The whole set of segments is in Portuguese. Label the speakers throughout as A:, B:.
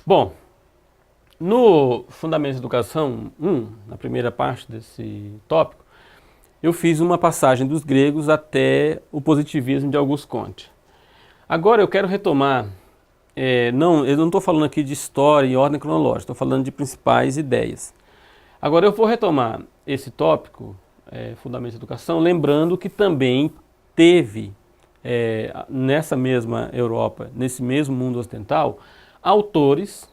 A: Bom, no Fundamentos da Educação 1, na primeira parte desse tópico, eu fiz uma passagem dos gregos até o positivismo de Auguste Comte. Agora eu quero retomar, eu não estou falando aqui de história em ordem cronológica, estou falando de principais ideias. Agora eu vou retomar esse tópico, Fundamentos da Educação, lembrando que também teve, nessa mesma Europa, nesse mesmo mundo ocidental, autores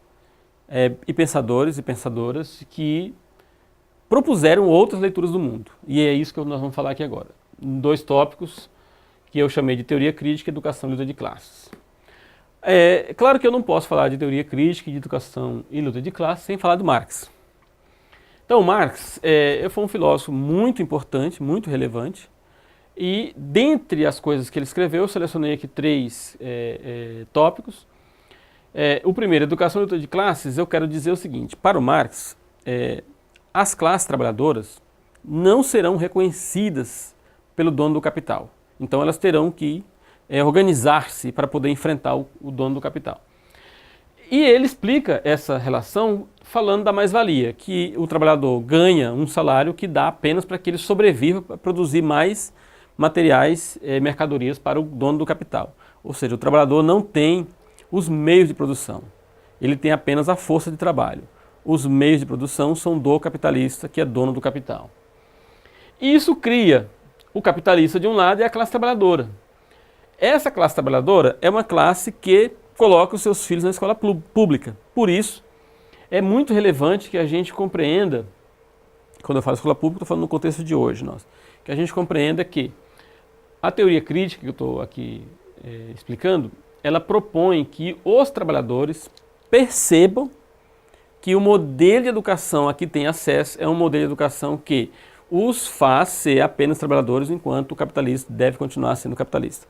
A: e pensadores e pensadoras que propuseram outras leituras do mundo. E é isso que nós vamos falar aqui agora. Dois tópicos que eu chamei de teoria crítica, educação e luta de classes. Claro que eu não posso falar de teoria crítica, de educação e luta de classes sem falar do Marx. Então, Marx foi um filósofo muito importante, muito relevante, e dentre as coisas que ele escreveu, eu selecionei aqui três tópicos. O primeiro, educação e luta de classes, eu quero dizer o seguinte: para o Marx, as classes trabalhadoras não serão reconhecidas pelo dono do capital. Então elas terão que organizar-se para poder enfrentar o dono do capital. E ele explica essa relação falando da mais-valia, que o trabalhador ganha um salário que dá apenas para que ele sobreviva para produzir mais materiais, mercadorias para o dono do capital. Ou seja, o trabalhador não tem os meios de produção, ele tem apenas a força de trabalho. Os meios de produção são do capitalista, que é dono do capital. E isso cria o capitalista de um lado e a classe trabalhadora. Essa classe trabalhadora é uma classe que coloca os seus filhos na escola pública. Por isso, é muito relevante que a gente compreenda, quando eu falo escola pública, estou falando no contexto de hoje, que a gente compreenda que a teoria crítica que eu estou aqui explicando, ela propõe que os trabalhadores percebam que o modelo de educação a que tem acesso é um modelo de educação que os faz ser apenas trabalhadores, enquanto o capitalista deve continuar sendo capitalista.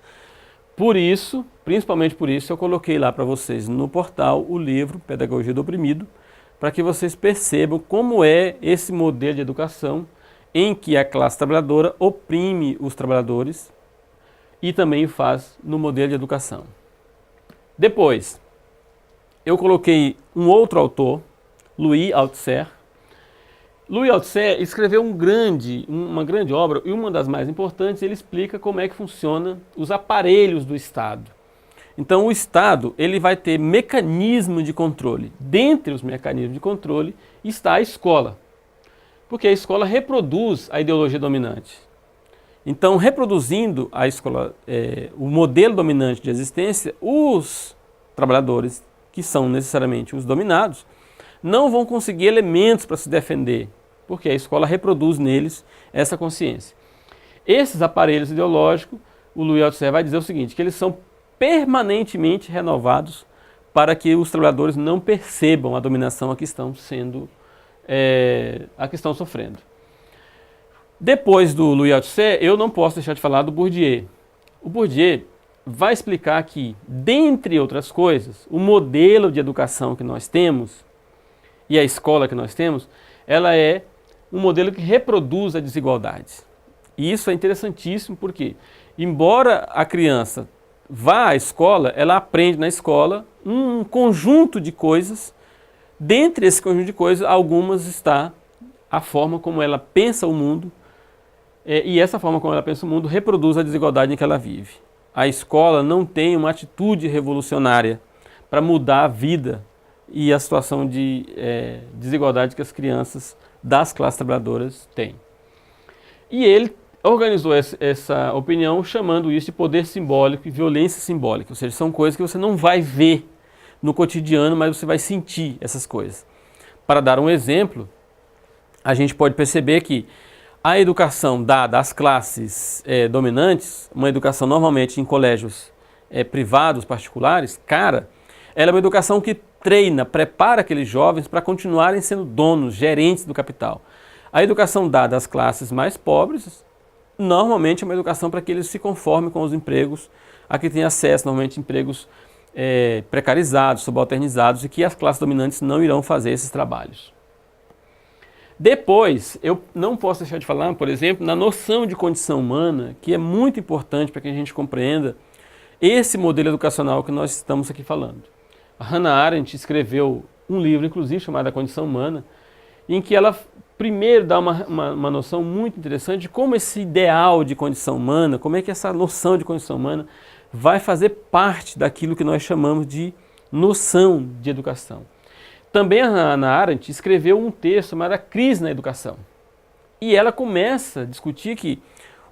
A: Por isso, principalmente por isso, eu coloquei lá para vocês no portal o livro Pedagogia do Oprimido, para que vocês percebam como é esse modelo de educação em que a classe trabalhadora oprime os trabalhadores e também o faz no modelo de educação. Depois, eu coloquei um outro autor, Louis Althusser. Louis Althusser escreveu uma grande obra, e uma das mais importantes, ele explica como é que funcionam os aparelhos do Estado. Então o Estado ele vai ter mecanismo de controle. Dentre os mecanismos de controle está a escola, porque a escola reproduz a ideologia dominante. Então, reproduzindo a escola, o modelo dominante de existência, os trabalhadores, que são necessariamente os dominados, não vão conseguir elementos para se defender, porque a escola reproduz neles essa consciência. Esses aparelhos ideológicos, o Louis Althusser vai dizer o seguinte, que eles são permanentemente renovados para que os trabalhadores não percebam a dominação a que estão sofrendo. Depois do Louis Althusser, eu não posso deixar de falar do Bourdieu. O Bourdieu vai explicar que, dentre outras coisas, o modelo de educação que nós temos e a escola que nós temos, ela é um modelo que reproduz a desigualdade. E isso é interessantíssimo porque, embora a criança vá à escola, ela aprende na escola um conjunto de coisas. Dentre esse conjunto de coisas, algumas está a forma como ela pensa o mundo, e essa forma como ela pensa o mundo reproduz a desigualdade em que ela vive. A escola não tem uma atitude revolucionária para mudar a vida e a situação de desigualdade que as crianças das classes trabalhadoras têm. E ele organizou essa opinião chamando isso de poder simbólico e violência simbólica, ou seja, são coisas que você não vai ver no cotidiano, mas você vai sentir essas coisas. Para dar um exemplo, a gente pode perceber que a educação dada às classes dominantes, uma educação normalmente em colégios privados, particulares, cara, ela é uma educação que treina, prepara aqueles jovens para continuarem sendo donos, gerentes do capital. A educação dada às classes mais pobres, normalmente é uma educação para que eles se conformem com os empregos a que têm acesso, normalmente empregos precarizados, subalternizados, e que as classes dominantes não irão fazer esses trabalhos. Depois, eu não posso deixar de falar, por exemplo, na noção de condição humana, que é muito importante para que a gente compreenda esse modelo educacional que nós estamos aqui falando. A Hannah Arendt escreveu um livro, inclusive, chamado A Condição Humana, em que ela primeiro dá uma noção muito interessante de como esse ideal de condição humana, como é que essa noção de condição humana vai fazer parte daquilo que nós chamamos de noção de educação. Também a Hannah Arendt escreveu um texto chamado A Crise na Educação. E ela começa a discutir que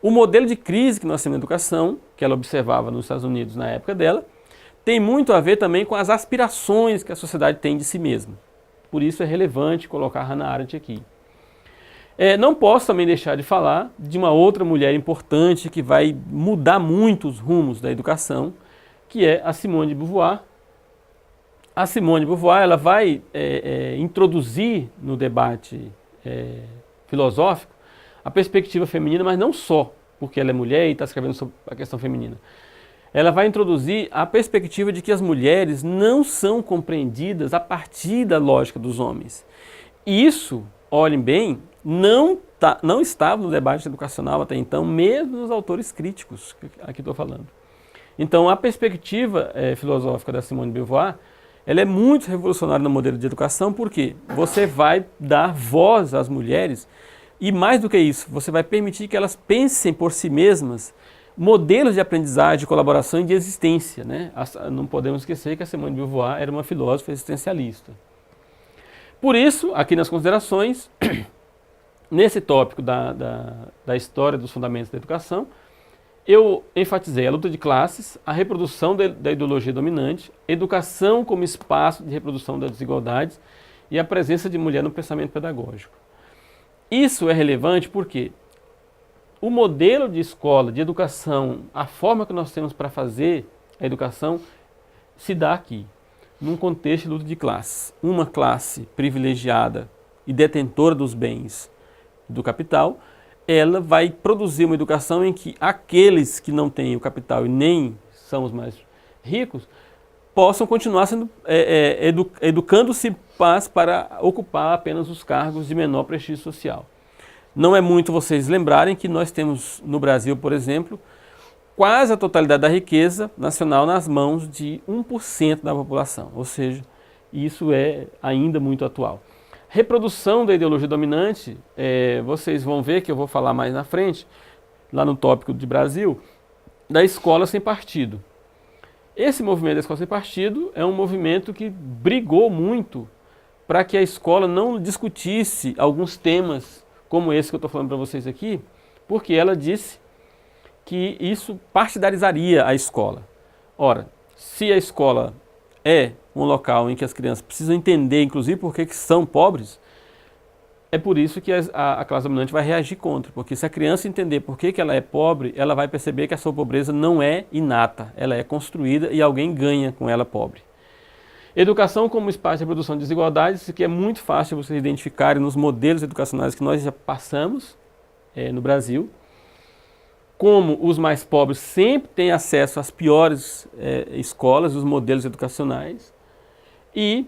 A: o modelo de crise que nós temos na educação, que ela observava nos Estados Unidos na época dela, tem muito a ver também com as aspirações que a sociedade tem de si mesma. Por isso é relevante colocar a Hannah Arendt aqui. Não posso também deixar de falar de uma outra mulher importante que vai mudar muito os rumos da educação, que é a Simone de Beauvoir. A Simone de Beauvoir ela vai introduzir no debate filosófico a perspectiva feminina, mas não só porque ela é mulher e está escrevendo sobre a questão feminina. Ela vai introduzir a perspectiva de que as mulheres não são compreendidas a partir da lógica dos homens. E isso, olhem bem, não estava no debate educacional até então, mesmo nos autores críticos que aqui estou falando. Então, a perspectiva filosófica da Simone de Beauvoir, ela é muito revolucionária no modelo de educação, porque você vai dar voz às mulheres e, mais do que isso, você vai permitir que elas pensem por si mesmas modelos de aprendizagem, de colaboração e de existência, né? Não podemos esquecer que a Simone de Beauvoir era uma filósofa existencialista. Por isso, aqui nas considerações, nesse tópico da história dos fundamentos da educação, eu enfatizei a luta de classes, a reprodução da ideologia dominante, educação como espaço de reprodução das desigualdades e a presença de mulher no pensamento pedagógico. Isso é relevante porque o modelo de escola, de educação, a forma que nós temos para fazer a educação, se dá aqui, num contexto de luta de classes. Uma classe privilegiada e detentora dos bens do capital, ela vai produzir uma educação em que aqueles que não têm o capital e nem são os mais ricos, possam continuar sendo educando-se para ocupar apenas os cargos de menor prestígio social. Não é muito vocês lembrarem que nós temos no Brasil, por exemplo, quase a totalidade da riqueza nacional nas mãos de 1% da população, ou seja, isso é ainda muito atual. Reprodução da ideologia dominante, vocês vão ver que eu vou falar mais na frente, lá no tópico de Brasil, da escola sem partido. Esse movimento da escola sem partido é um movimento que brigou muito para que a escola não discutisse alguns temas como esse que eu estou falando para vocês aqui, porque ela disse que isso partidarizaria a escola. Ora, se a escola é um local em que as crianças precisam entender, inclusive, por que são pobres, é por isso que a classe dominante vai reagir contra, porque se a criança entender por que ela é pobre, ela vai perceber que a sua pobreza não é inata, ela é construída e alguém ganha com ela pobre. Educação como espaço de reprodução de desigualdades, isso aqui é muito fácil vocês identificarem nos modelos educacionais que nós já passamos no Brasil. Como os mais pobres sempre têm acesso às piores escolas, os modelos educacionais, e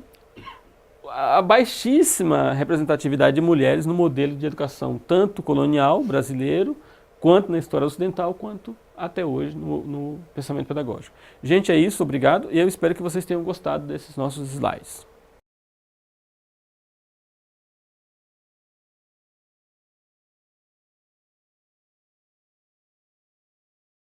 A: a baixíssima representatividade de mulheres no modelo de educação, tanto colonial brasileiro, quanto na história ocidental, quanto até hoje no pensamento pedagógico. Gente, é isso, obrigado, e eu espero que vocês tenham gostado desses nossos slides.